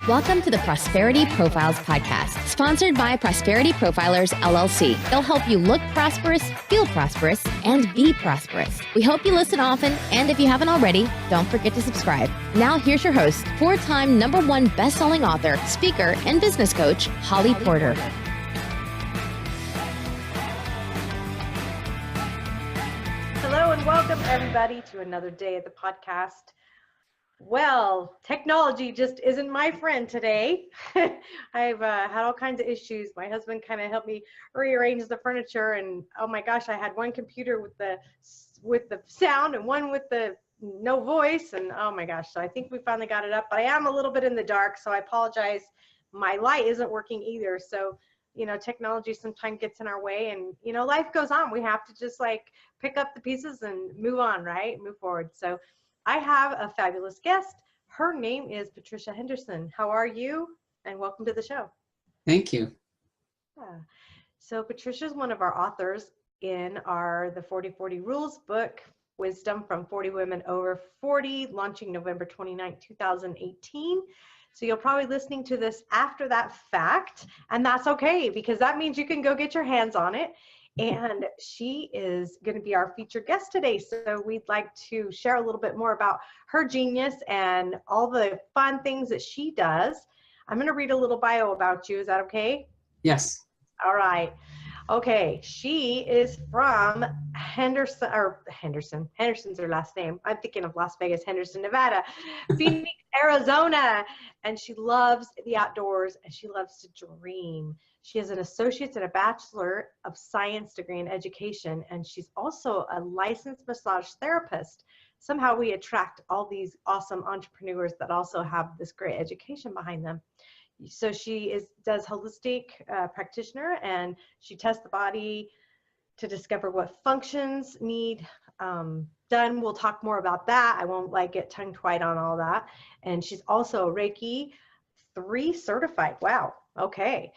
Welcome to the Prosperity Profiles podcast, sponsored by Prosperity Profilers, LLC. They'll help you look prosperous, feel prosperous, and be prosperous. We hope you listen often, and if you haven't already, don't forget to subscribe. Now here's your host, four-time #1 best-selling author, speaker, and business coach, Holly Porter. Hello and welcome everybody to another day of the podcast. Well, technology just isn't my friend today. I've had all kinds of issues. My husband kind of helped me rearrange the furniture, and oh my gosh, I had one computer with the sound and one with the no voice, and oh my gosh, so I think we finally got it up, but I am a little bit in the dark, so I apologize. My light isn't working either, so technology sometimes gets in our way, and life goes on. We have to just like pick up the pieces and move on, right? Move forward. So I have a fabulous guest. Her name is Patricia Henderson. How are you? And welcome to the show. Thank you. Yeah. So Patricia is one of our authors in the 40/40 Rules book, Wisdom from 40 Women Over 40, launching November 29, 2018. So you'll probably be listening to this after that fact, and that's okay, because that means you can go get your hands on it. And she is going to be our featured guest today. So we'd like to share a little bit more about her genius and all the fun things that she does. I'm going to read a little bio about you. Is that okay? Yes. All right. Okay. She is from Henderson. Henderson's her last name. I'm thinking of Las Vegas, Henderson, Nevada, Phoenix, Arizona. And she loves the outdoors and she loves to dream. She has an associate's and a bachelor of science degree in education, and she's also a licensed massage therapist. Somehow we attract all these awesome entrepreneurs that also have this great education behind them. So she does holistic practitioner, and she tests the body to discover what functions need done. We'll talk more about that. I won't get tongue-tied on all that. And she's also Reiki 3 certified. Wow. Okay.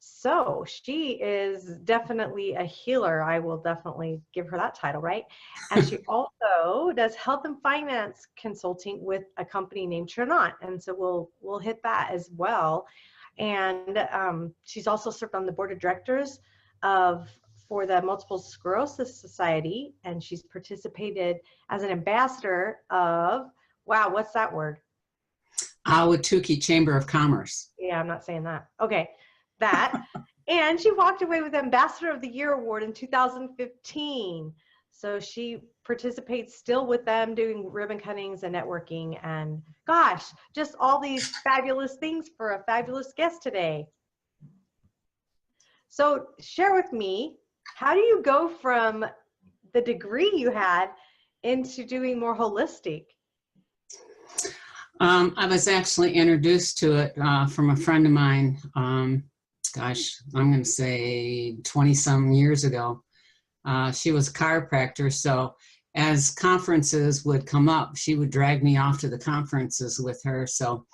So she is definitely a healer. I will definitely give her that title, right? And she also does health and finance consulting with a company named Trinont. And so we'll hit that as well. And she's also served on the board of directors for the Multiple Sclerosis Society. And she's participated as an ambassador of, wow, what's that word? Ahwatukee Chamber of Commerce. Yeah, I'm not saying that. Okay. That, and she walked away with Ambassador of the Year award in 2015. So she participates still with them, doing ribbon cuttings and networking, and gosh, just all these fabulous things for a fabulous guest today. So share with me, how do you go from the degree you had into doing more holistic? I was actually introduced to it from a friend of mine. Gosh, I'm going to say 20-some years ago. She was a chiropractor, so as conferences would come up, she would drag me off to the conferences with her. So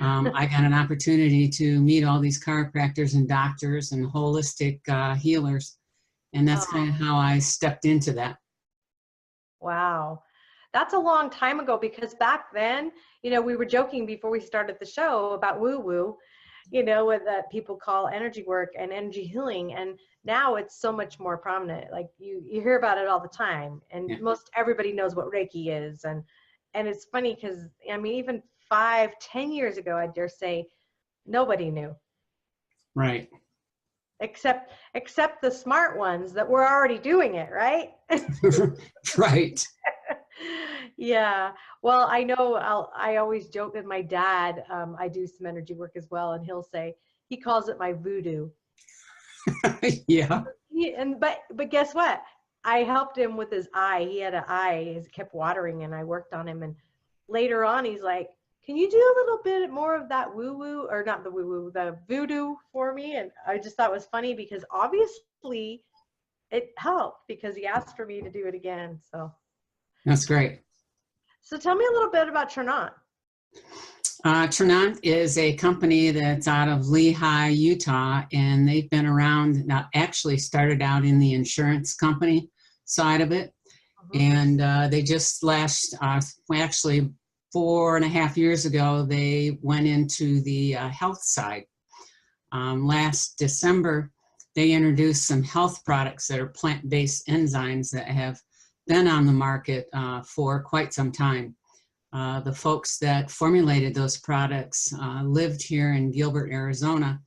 I got an opportunity to meet all these chiropractors and doctors and holistic healers, and that's kind of how I stepped into that. Wow. That's a long time ago, because back then, we were joking before we started the show about woo-woo, what that people call energy work and energy healing. And now it's so much more prominent. Like you hear about it all the time, and Yeah. Most everybody knows what Reiki is. And it's funny because, even 5-10 years ago, I dare say nobody knew. Right. Except the smart ones that were already doing it, right? Right. Yeah. Well, I know I always joke with my dad. I do some energy work as well, and he calls it my voodoo. Yeah. But guess what? I helped him with his eye. He had an eye. It kept watering, and I worked on him. And later on, he's like, "Can you do a little bit more of that woo-woo, or not the woo-woo, the voodoo for me?" And I just thought it was funny, because obviously it helped, because he asked for me to do it again. So That's great. So tell me a little bit about Trinont. Trinont is a company that's out of Lehigh, Utah, and they've been around, now actually started out in the insurance company side of it. And they just actually 4.5 years ago, they went into the health side. Last December, they introduced some health products that are plant-based enzymes that have been on the market for quite some time. The folks that formulated those products lived here in Gilbert, Arizona,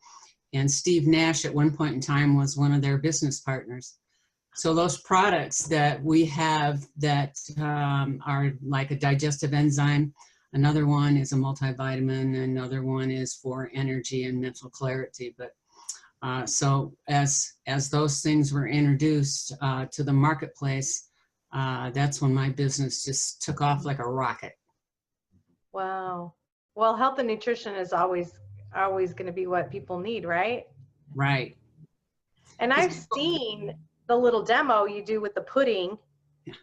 and Steve Nash at one point in time was one of their business partners. So those products that we have that are like a digestive enzyme, another one is a multivitamin, another one is for energy and mental clarity. But so as those things were introduced to the marketplace, that's when my business just took off like a rocket. Wow. Well, health and nutrition is always going to be what people need, right? Right. And I've seen the little demo you do with the pudding.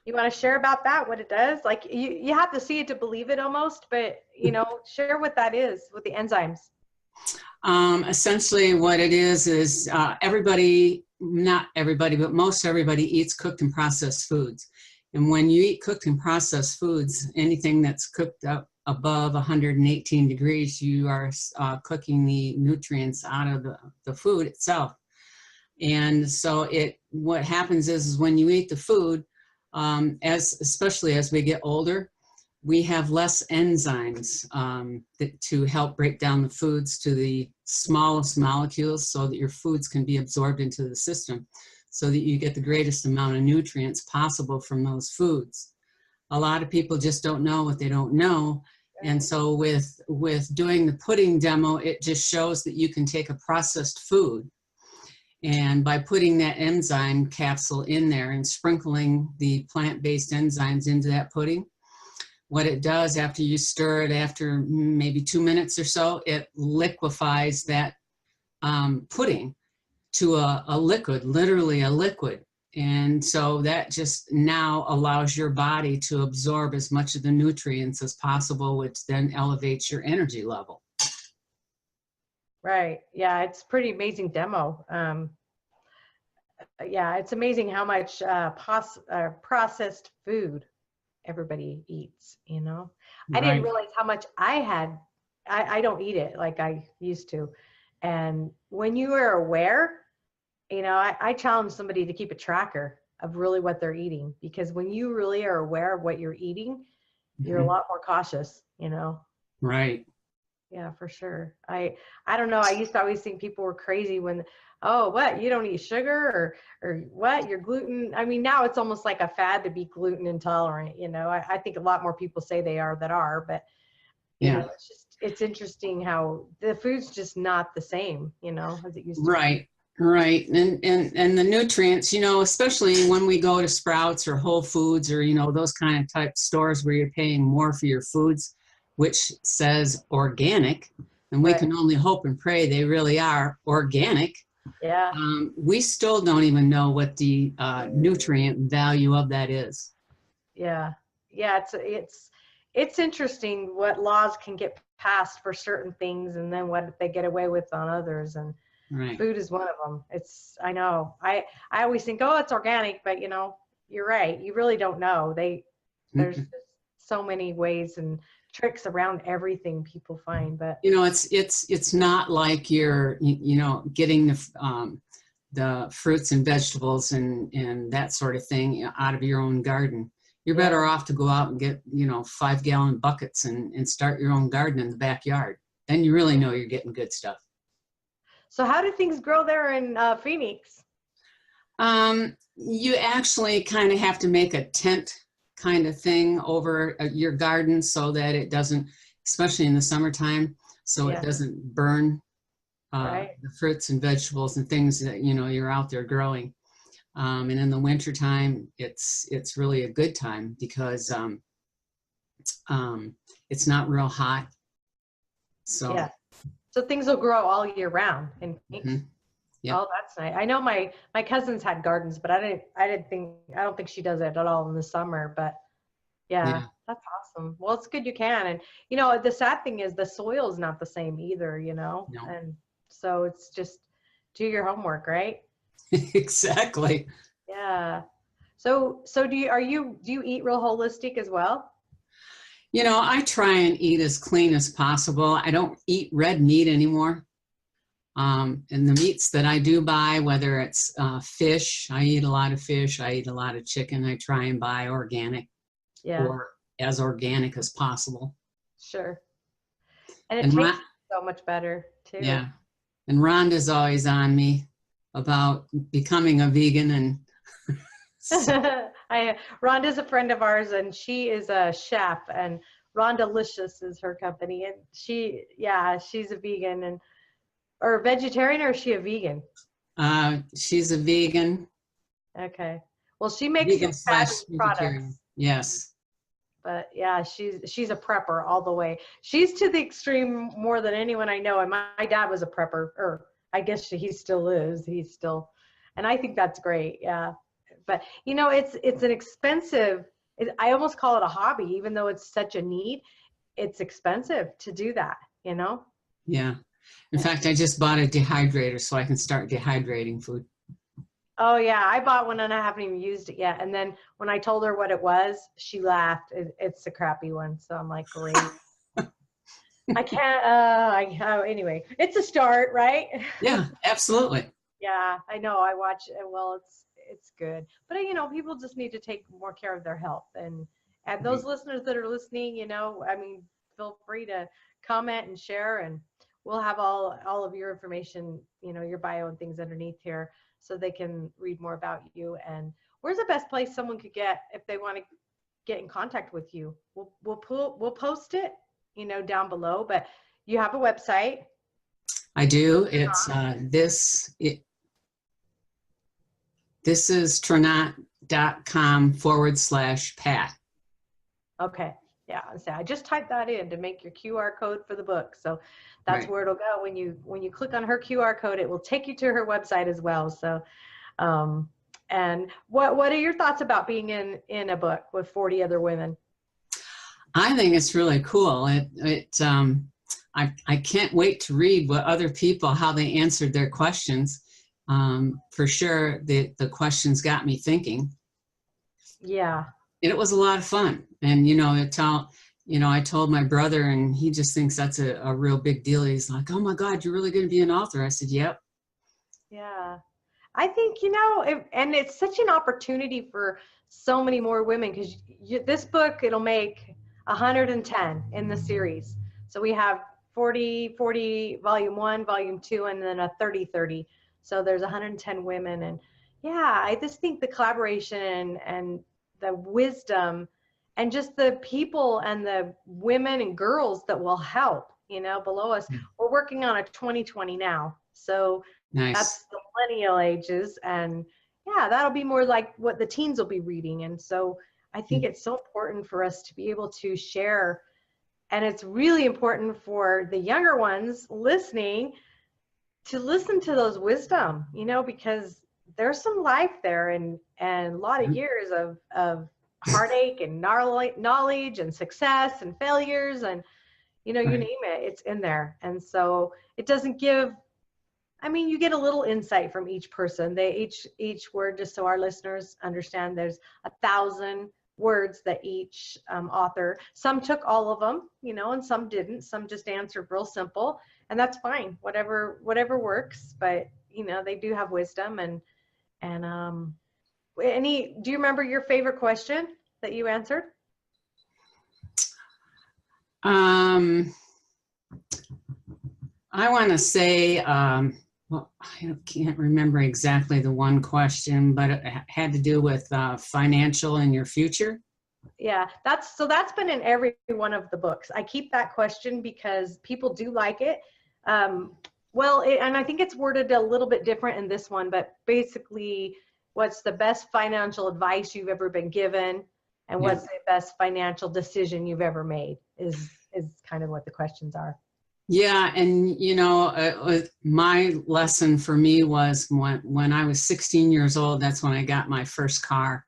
You want to share about that, what it does? Like you have to see it to believe it almost, but share what that is with the enzymes. Essentially what it is everybody, not everybody, but most everybody eats cooked and processed foods. And when you eat cooked and processed foods, anything that's cooked up above 118 degrees, you are cooking the nutrients out of the food itself. And so what happens is when you eat the food, especially as we get older, we have less enzymes to help break down the foods to the smallest molecules so that your foods can be absorbed into the system so that you get the greatest amount of nutrients possible from those foods. A lot of people just don't know what they don't know. And so with doing the pudding demo, it just shows that you can take a processed food, and by putting that enzyme capsule in there and sprinkling the plant-based enzymes into that pudding, what it does after you stir it after maybe 2 minutes or so, it liquefies that pudding to a liquid, literally a liquid. And so that just now allows your body to absorb as much of the nutrients as possible, which then elevates your energy level. Right. Yeah, it's pretty amazing demo. Yeah, it's amazing how much processed food everybody eats, Right. I didn't realize how much I don't eat it like I used to. And when you are aware, I challenge somebody to keep a tracker of really what they're eating, because when you really are aware of what you're eating, you're a lot more cautious, Right. Yeah, for sure. I don't know. I used to always think people were crazy when, oh, what, you don't eat sugar or what, you're gluten. I mean, now it's almost like a fad to be gluten intolerant. I think a lot more people say they are that are, but it's interesting how the food's just not the same, as it used to be. Right. Right. And the nutrients, especially when we go to Sprouts or Whole Foods or, those kind of type stores where you're paying more for your foods, which says organic, and we can only hope and pray they really are organic. Yeah. We still don't even know what the nutrient value of that is. Yeah. Yeah. It's interesting what laws can get passed for certain things and then what they get away with on others. And food is one of them. I know. I always think, oh, it's organic, but you're right. You really don't know. There's just so many ways and tricks around everything people find, but it's not like you're getting the fruits and vegetables and that sort of thing out of your own garden. You're better off to go out and get 5-gallon buckets and start your own garden in the backyard. Then you really know you're getting good stuff. So how do things grow there in Phoenix? You actually kind of have to make a tent kind of thing over your garden so that it doesn't, especially in the summertime, so it doesn't burn the fruits and vegetables and things that you're out there growing. And in the wintertime, it's really a good time because it's not real hot. So things will grow all year round in Phoenix. Yep. Oh, that's nice. I know my cousins had gardens, but I don't think she does it at all in the summer, but yeah, that's awesome. Well, it's good you can. And the sad thing is the soil is not the same either, No. And so it's just do your homework, right? Exactly. Yeah. So do you eat real holistic as well? You know, I try and eat as clean as possible. I don't eat red meat anymore. And the meats that I do buy, whether it's fish, I eat a lot of fish, I eat a lot of chicken. I try and buy organic or as organic as possible. Sure. And it And tastes so much better too. Yeah. And Rhonda's always on me about becoming a vegan. And Rhonda's a friend of ours, and she is a chef, and Rhondalicious is her company. And she's a vegan or vegetarian, or is she a vegan? She's a vegan. Okay. Well, she makes some fabulous products. Yes. But yeah, she's a prepper all the way. She's to the extreme more than anyone I know. And my dad was a prepper, or I guess he still is. And I think that's great. Yeah. But you know, it's an expensive, I almost call it a hobby, even though it's such a need. It's expensive to do that, you know? Yeah. In fact, I just bought a dehydrator so I can start dehydrating food. Oh yeah, I bought one and I haven't even used it yet. And then when I told her what it was, she laughed. It's a crappy one. So I'm like, great. I can't, anyway, it's a start, right? Yeah, absolutely. Yeah, I know. I watch it. Well, it's good. But you know, people just need to take more care of their health. And those listeners that are listening, you know, I mean, feel free to comment and share, and we'll have all of your information, you know, your bio and things underneath here, so they can read more about you. And where's the best place someone could get if they want to get in contact with you? We'll post it, you know, down below. But you have a website. I do. It's this is tranat.com/Pat. Okay. Yeah. So I just typed that in to make your QR code for the book. So that's where it'll go. When you click on her QR code, it will take you to her website as well. So, and what are your thoughts about being in a book with 40 other women? I think it's really cool. I can't wait to read what other people, how they answered their questions. For sure, the questions got me thinking. Yeah. It was a lot of fun. And, you know, I told my brother, and he just thinks that's a real big deal. He's like, oh my God, you're really going to be an author? I said, yep. Yeah. I think, you know, and it's such an opportunity for so many more women, because this book, it'll make 110 in the series. So we have 40 volume 1, volume 2, and then a 30. So there's 110 women. And yeah, I just think the collaboration and the wisdom and just the people and the women and girls that will help, you know, below us. We're working on a 2020 now. So nice. That's the millennial ages. And yeah, that'll be more like what the teens will be reading. And so I think it's so important for us to be able to share. And it's really important for the younger ones listening to listen to those wisdom, you know, because there's some life there, and a lot of years of heartache and knowledge and success and failures, and, you know, you name it, it's in there. And so it doesn't give, I mean, you get a little insight from each person. They each word, just so our listeners understand, there's 1,000 words that each author, some took all of them, you know, and some didn't. Some just answered real simple, and that's fine. Whatever works. But, you know, they do have wisdom. And do you remember your favorite question that you answered? I want to say, well, I can't remember exactly the one question, but it had to do with financial in your future. Yeah, that's been in every one of the books. I keep that question because people do like it. And I think it's worded a little bit different in this one, but basically, what's the best financial advice you've ever been given, and what's the best financial decision you've ever made is kind of what the questions are. Yeah, and you know, my lesson for me was when I was 16 years old. That's when I got my first car,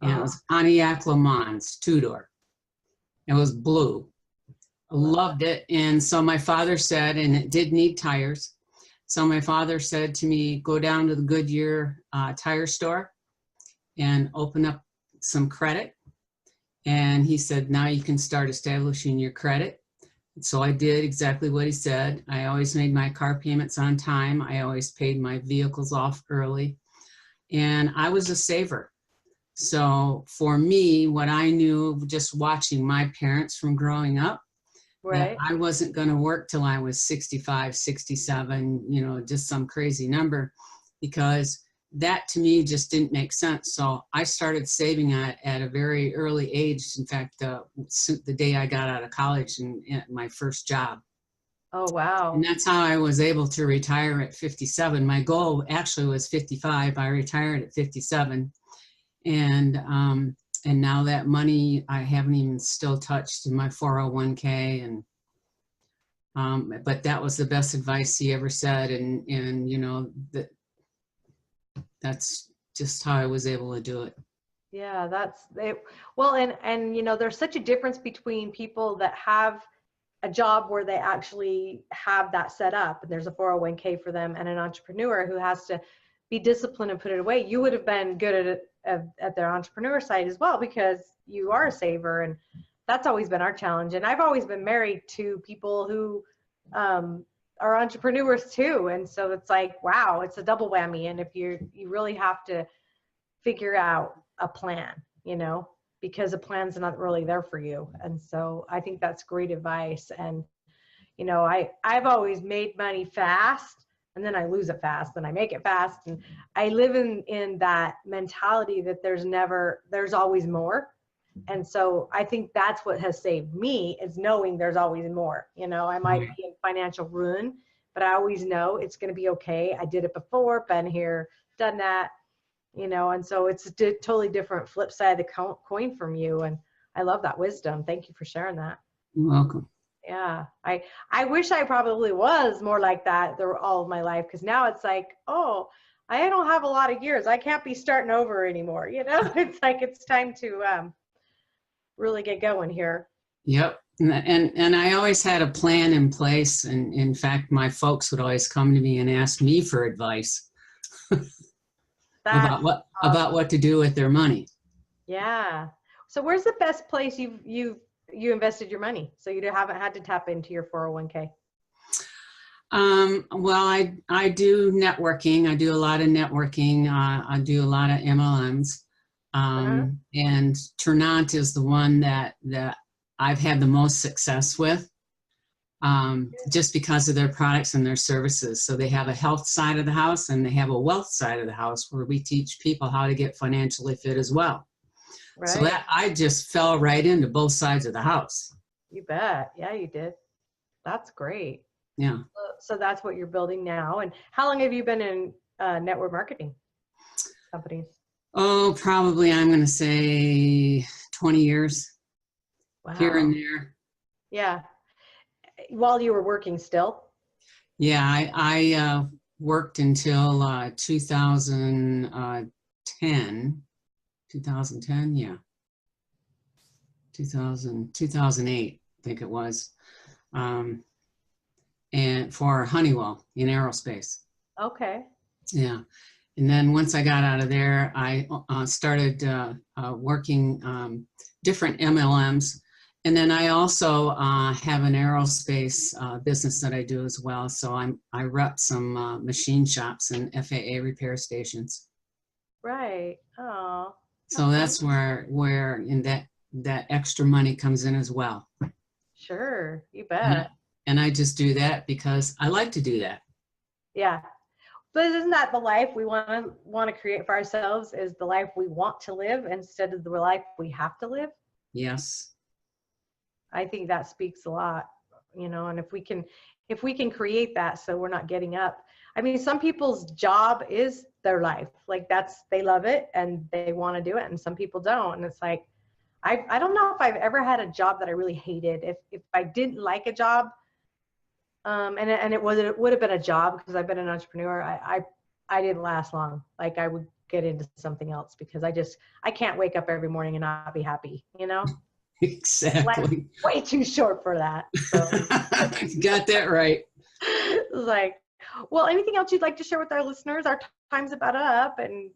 and it was Pontiac Le Mans 2-door. It was blue. I loved it, and so my father said, and it did need tires. So my father said to me, go down to the Goodyear tire store and open up some credit And he said, now you can start establishing your credit. So I did exactly what he said. I always made my car payments on time. I always paid my vehicles off early. And I was a saver. So for me, what I knew just watching my parents from growing up, that Right. I wasn't going to work till I was 65, 67, you know, just some crazy number, because that to me just didn't make sense. So I started saving at a very early age. In fact, the day I got out of college and my first job. Oh, And wow. that's how I was able to retire at 57. My goal actually was 55. I retired at 57. And now that money I haven't even still touched in my 401k. And but that was the best advice he ever said. And you know, that's just how I was able to do it. Yeah, that's it. Well, and you know, there's such a difference between people that have a job where they actually have that set up and there's a 401k for them, and an entrepreneur who has to be disciplined and put it away. You would have been good at it at their entrepreneur side as well, because you are a saver, and that's always been our challenge. And I've always been married to people who are entrepreneurs too, and so it's like, wow, it's a double whammy. And if you really have to figure out a plan, you know, because a plan's not really there for you. And so I think that's great advice. And you know, I've always made money fast, and then I lose it fast, and I make it fast. And I live in that mentality that there's always more. And so I think that's what has saved me, is knowing there's always more. You know, I might be in financial ruin, but I always know it's going to be okay. I did it before, been here, done that, you know. And so it's a totally different flip side of the coin from you. And I love that wisdom. Thank you for sharing that. You're welcome. Yeah, I wish I probably was more like that all of my life, because now it's like, oh, I don't have a lot of years. I can't be starting over anymore. You know, it's like it's time to really get going here. Yep. And I always had a plan in place. And in fact, my folks would always come to me and ask me for advice That's about what to do with their money. Yeah. So where's the best place you invested your money, so you haven't had to tap into your 401k? Well, I do networking. I do a lot of networking. I do a lot of MLMs. And Ternant is the one that I've had the most success with, just because of their products and their services. So they have a health side of the house, and they have a wealth side of the house, where we teach people how to get financially fit as well. Right. So that I just fell right into both sides of the house. You bet. Yeah, you did. That's great. Yeah. So that's what you're building now. And how long have you been in network marketing companies? Oh, probably I'm going to say 20 years. Wow. Here and there. Yeah. While you were working still? Yeah, I worked until 2010. 2010, yeah. 2008, I think it was. And for Honeywell in aerospace. Okay. Yeah. And then once I got out of there, I started working different MLMs. And then I also have an aerospace business that I do as well. So I rep some machine shops and FAA repair stations. Right. Oh. So that's where in that extra money comes in as well. Sure, you bet. And I just do that because I like to do that. Yeah. But isn't that the life we want to create for ourselves, is the life we want to live instead of the life we have to live? Yes. I think that speaks a lot, you know. And if we can create that, so we're not getting up. I mean, some people's job is their life. Like they love it and they want to do it. And some people don't. And it's like, I don't know if I've ever had a job that I really hated. If I didn't like a job, and it would have been a job, because I've been an entrepreneur, I didn't last long. Like I would get into something else, because I can't wake up every morning and not be happy, you know? Exactly. Like, way too short for that. So. Got that right. Like, well, anything else you'd like to share with our listeners? Our time's about up, and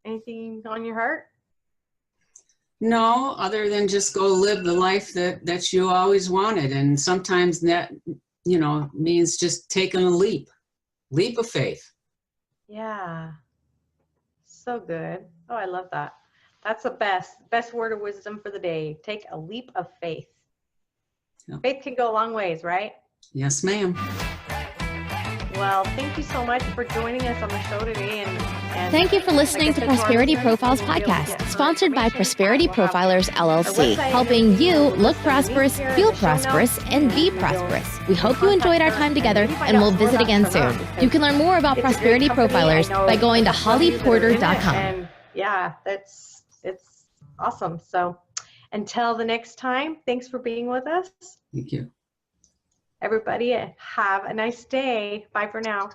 anything on your heart? No, other than just go live the life that you always wanted. And sometimes that, means just taking a leap of faith. Yeah. So good. Oh, I love that. That's the best word of wisdom for the day. Take a leap of faith. Yep. Faith can go a long ways, right? Yes, ma'am. Well, thank you so much for joining us on the show today. And Thank you for listening like I to said our Prosperity listeners, Profiles you'll be able to get podcast, more sponsored by information. Prosperity We'll have Profilers our LLC, website and helping everything. you We'll look list the links prosperous, here in feel the show prosperous, notes, and be you will prosperous. We hope you enjoyed our time together, maybe find and out we'll more visit about again Trevor, soon. because You can learn more about it's a great Prosperity company. I Profilers know by going to a couple of you that are in it, hollyporter.com. And yeah, it's awesome. So until the next time, thanks for being with us. Thank you. Everybody, have a nice day. Bye for now.